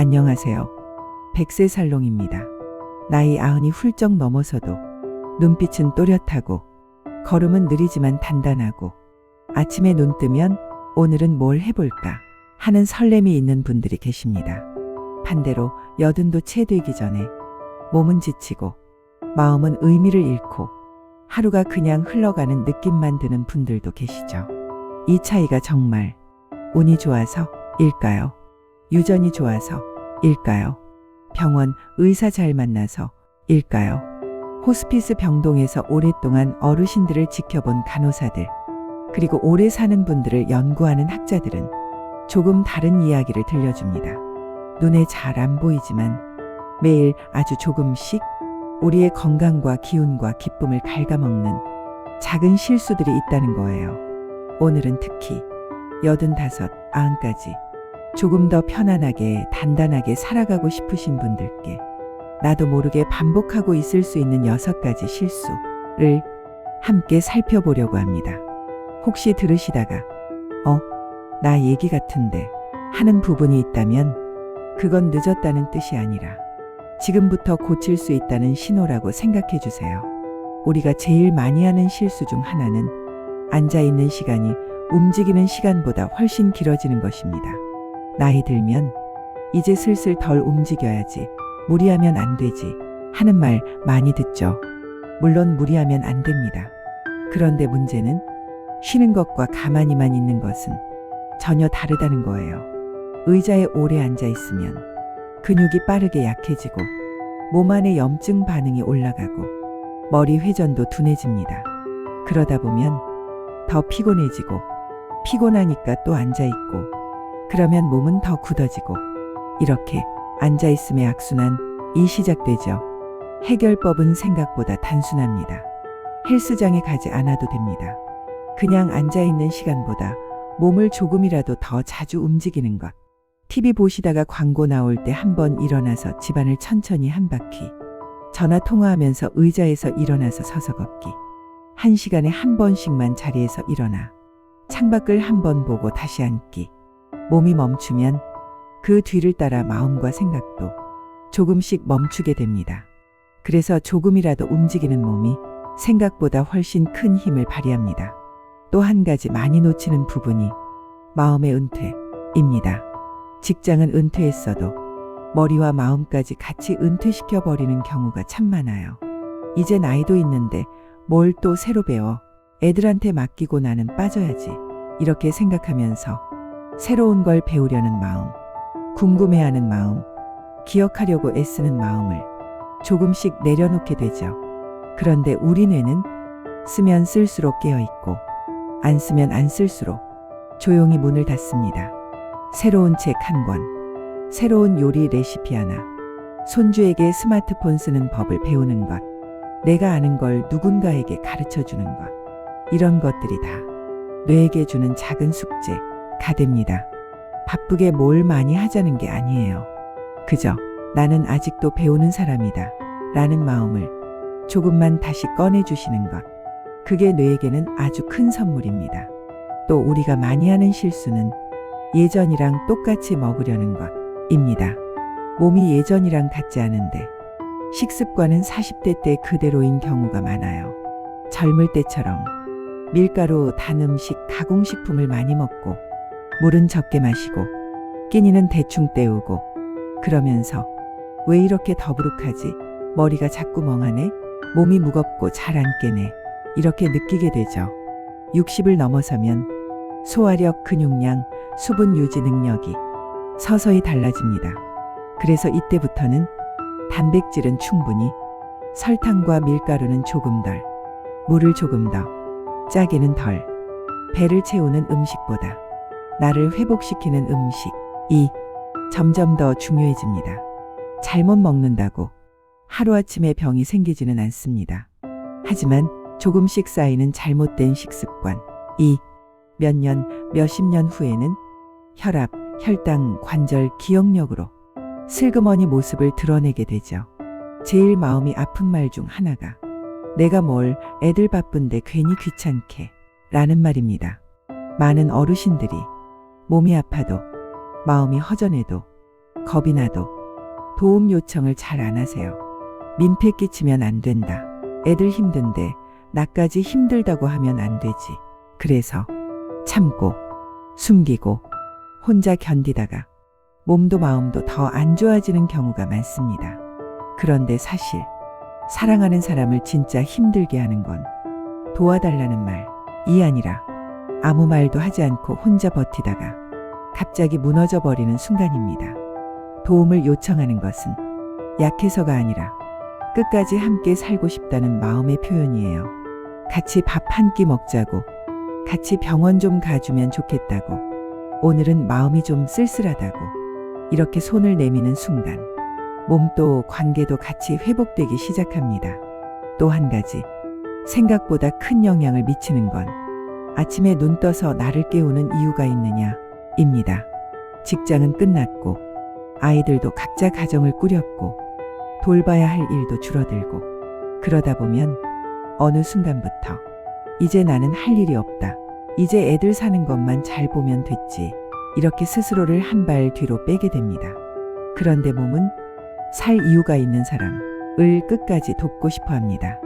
안녕하세요. 100세 살롱입니다. 나이 90이 훌쩍 넘어서도 눈빛은 또렷하고 걸음은 느리지만 단단하고 아침에 눈 뜨면 오늘은 뭘 해볼까 하는 설렘이 있는 분들이 계십니다. 반대로 80도 채 되기 전에 몸은 지치고 마음은 의미를 잃고 하루가 그냥 흘러가는 느낌만 드는 분들도 계시죠. 이 차이가 정말 운이 좋아서일까요? 유전이 좋아서일까요? 병원, 의사 잘 만나서일까요? 호스피스 병동에서 오랫동안 어르신들을 지켜본 간호사들, 그리고 오래 사는 분들을 연구하는 학자들은 조금 다른 이야기를 들려줍니다. 눈에 잘 안 보이지만 매일 아주 조금씩 우리의 건강과 기운과 기쁨을 갉아먹는 작은 실수들이 있다는 거예요. 오늘은 특히 85, 90까지 조금 더 편안하게 단단하게 살아가고 싶으신 분들께 나도 모르게 반복하고 있을 수 있는 6가지 실수를 함께 살펴보려고 합니다. 혹시 들으시다가 나 얘기 같은데 하는 부분이 있다면 그건 늦었다는 뜻이 아니라 지금부터 고칠 수 있다는 신호라고 생각해 주세요. 우리가 제일 많이 하는 실수 중 하나는 앉아있는 시간이 움직이는 시간보다 훨씬 길어지는 것입니다. 나이 들면 이제 슬슬 덜 움직여야지, 무리하면 안 되지 하는 말 많이 듣죠. 물론 무리하면 안 됩니다. 그런데 문제는 쉬는 것과 가만히만 있는 것은 전혀 다르다는 거예요. 의자에 오래 앉아 있으면 근육이 빠르게 약해지고 몸 안에 염증 반응이 올라가고 머리 회전도 둔해집니다. 그러다 보면 더 피곤해지고 피곤하니까 또 앉아있고 그러면 몸은 더 굳어지고 이렇게 앉아있음의 악순환이 시작되죠. 해결법은 생각보다 단순합니다. 헬스장에 가지 않아도 됩니다. 그냥 앉아있는 시간보다 몸을 조금이라도 더 자주 움직이는 것. TV 보시다가 광고 나올 때 한번 일어나서 집안을 천천히 한 바퀴, 전화 통화하면서 의자에서 일어나서 서서 걷기, 1시간에 한 번씩만 자리에서 일어나 창밖을 한번 보고 다시 앉기. 몸이 멈추면 그 뒤를 따라 마음과 생각도 조금씩 멈추게 됩니다. 그래서 조금이라도 움직이는 몸이 생각보다 훨씬 큰 힘을 발휘합니다. 또 한 가지 많이 놓치는 부분이 마음의 은퇴입니다. 직장은 은퇴했어도 머리와 마음까지 같이 은퇴시켜 버리는 경우가 참 많아요. 이제 나이도 있는데 뭘 또 새로 배워, 애들한테 맡기고 나는 빠져야지, 이렇게 생각하면서 새로운 걸 배우려는 마음, 궁금해하는 마음, 기억하려고 애쓰는 마음을 조금씩 내려놓게 되죠. 그런데 우리 뇌는 쓰면 쓸수록 깨어있고 안 쓰면 안 쓸수록 조용히 문을 닫습니다. 새로운 책 한 권, 새로운 요리 레시피 하나, 손주에게 스마트폰 쓰는 법을 배우는 것, 내가 아는 걸 누군가에게 가르쳐 주는 것, 이런 것들이 다 뇌에게 주는 작은 숙제가 됩니다. 바쁘게 뭘 많이 하자는 게 아니에요. 그저 나는 아직도 배우는 사람이다 라는 마음을 조금만 다시 꺼내주시는 것, 그게 뇌에게는 아주 큰 선물입니다. 또 우리가 많이 하는 실수는 예전이랑 똑같이 먹으려는 것입니다. 몸이 예전이랑 같지 않은데 식습관은 40대 때 그대로인 경우가 많아요. 젊을 때처럼 밀가루, 단 음식, 가공식품을 많이 먹고 물은 적게 마시고 끼니는 대충 때우고 그러면서 왜 이렇게 더부룩하지? 머리가 자꾸 멍하네? 몸이 무겁고 잘 안 깨네? 이렇게 느끼게 되죠. 60을 넘어서면 소화력, 근육량, 수분 유지 능력이 서서히 달라집니다. 그래서 이때부터는 단백질은 충분히, 설탕과 밀가루는 조금 덜, 물을 조금 더, 짜게는 덜, 배를 채우는 음식보다 나를 회복시키는 음식이 점점 더 중요해집니다. 잘못 먹는다고 하루아침에 병이 생기지는 않습니다. 하지만 조금씩 쌓이는 잘못된 식습관이 몇 년, 몇십 년 후에는 혈압, 혈당, 관절, 기억력으로 슬그머니 모습을 드러내게 되죠. 제일 마음이 아픈 말 중 하나가 내가 뭘 애들 바쁜데 괜히 귀찮게 라는 말입니다. 많은 어르신들이 몸이 아파도 마음이 허전해도 겁이 나도 도움 요청을 잘 안 하세요. 민폐 끼치면 안 된다. 애들 힘든데 나까지 힘들다고 하면 안 되지. 그래서 참고 숨기고 혼자 견디다가 몸도 마음도 더 안 좋아지는 경우가 많습니다. 그런데 사실 사랑하는 사람을 진짜 힘들게 하는 건 도와달라는 말이 아니라 아무 말도 하지 않고 혼자 버티다가 갑자기 무너져 버리는 순간입니다. 도움을 요청하는 것은 약해서가 아니라 끝까지 함께 살고 싶다는 마음의 표현이에요. 같이 밥 한 끼 먹자고, 같이 병원 좀 가주면 좋겠다고, 오늘은 마음이 좀 쓸쓸하다고, 이렇게 손을 내미는 순간 몸도 관계도 같이 회복되기 시작합니다. 또 한 가지, 생각보다 큰 영향을 미치는 건 아침에 눈 떠서 나를 깨우는 이유가 있느냐입니다. 직장은 끝났고 아이들도 각자 가정을 꾸렸고 돌봐야 할 일도 줄어들고 그러다 보면 어느 순간부터 이제 나는 할 일이 없다. 이제 애들 사는 것만 잘 보면 됐지. 이렇게 스스로를 한 발 뒤로 빼게 됩니다. 그런데 몸은 살 이유가 있는 사람을 끝까지 돕고 싶어 합니다.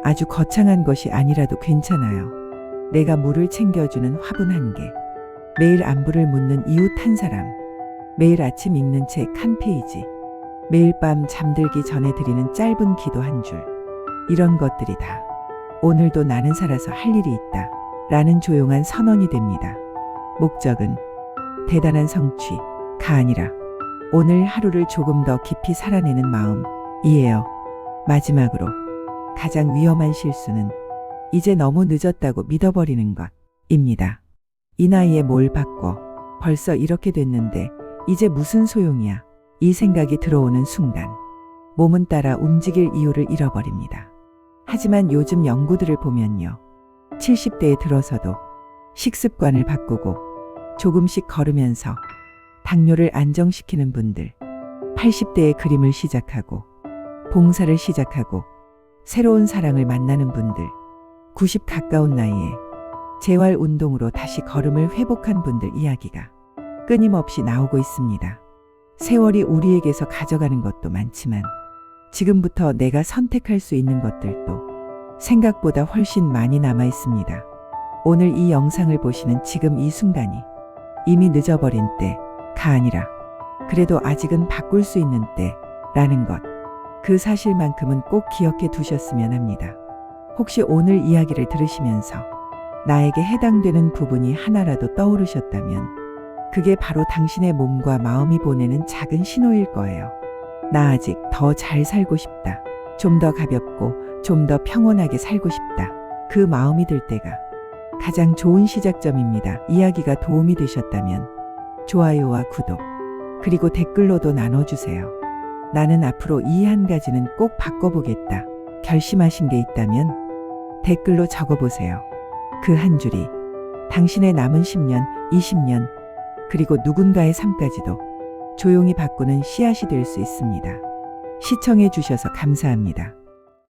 아주 거창한 것이 아니라도 괜찮아요. 내가 물을 챙겨주는 화분 한 개, 매일 안부를 묻는 이웃 한 사람, 매일 아침 읽는 책 한 페이지, 매일 밤 잠들기 전에 드리는 짧은 기도 한 줄. 이런 것들이 다 오늘도 나는 살아서 할 일이 있다 라는 조용한 선언이 됩니다. 목적은 대단한 성취가 아니라 오늘 하루를 조금 더 깊이 살아내는 마음이에요. 마지막으로 가장 위험한 실수는 이제 너무 늦었다고 믿어버리는 것입니다. 이 나이에 뭘 바꿔, 벌써 이렇게 됐는데 이제 무슨 소용이야. 이 생각이 들어오는 순간 몸은 따라 움직일 이유를 잃어버립니다. 하지만 요즘 연구들을 보면요, 70대에 들어서도 식습관을 바꾸고 조금씩 걸으면서 당뇨를 안정시키는 분들, 80대에 그림을 시작하고 봉사를 시작하고 새로운 사랑을 만나는 분들, 90 가까운 나이에 재활 운동으로 다시 걸음을 회복한 분들 이야기가 끊임없이 나오고 있습니다. 세월이 우리에게서 가져가는 것도 많지만 지금부터 내가 선택할 수 있는 것들도 생각보다 훨씬 많이 남아 있습니다. 오늘 이 영상을 보시는 지금 이 순간이 이미 늦어버린 때가 아니라 그래도 아직은 바꿀 수 있는 때라는 것, 그 사실만큼은 꼭 기억해 두셨으면 합니다. 혹시 오늘 이야기를 들으시면서 나에게 해당되는 부분이 하나라도 떠오르셨다면 그게 바로 당신의 몸과 마음이 보내는 작은 신호일 거예요. 나 아직 더 잘 살고 싶다. 좀 더 가볍고 좀 더 평온하게 살고 싶다. 그 마음이 들 때가 가장 좋은 시작점입니다. 이야기가 도움이 되셨다면 좋아요와 구독, 그리고 댓글로도 나눠주세요. 나는 앞으로 이 한 가지는 꼭 바꿔보겠다 결심하신 게 있다면 댓글로 적어보세요. 그 한 줄이 당신의 남은 10년, 20년, 그리고 누군가의 삶까지도 조용히 바꾸는 씨앗이 될 수 있습니다. 시청해 주셔서 감사합니다.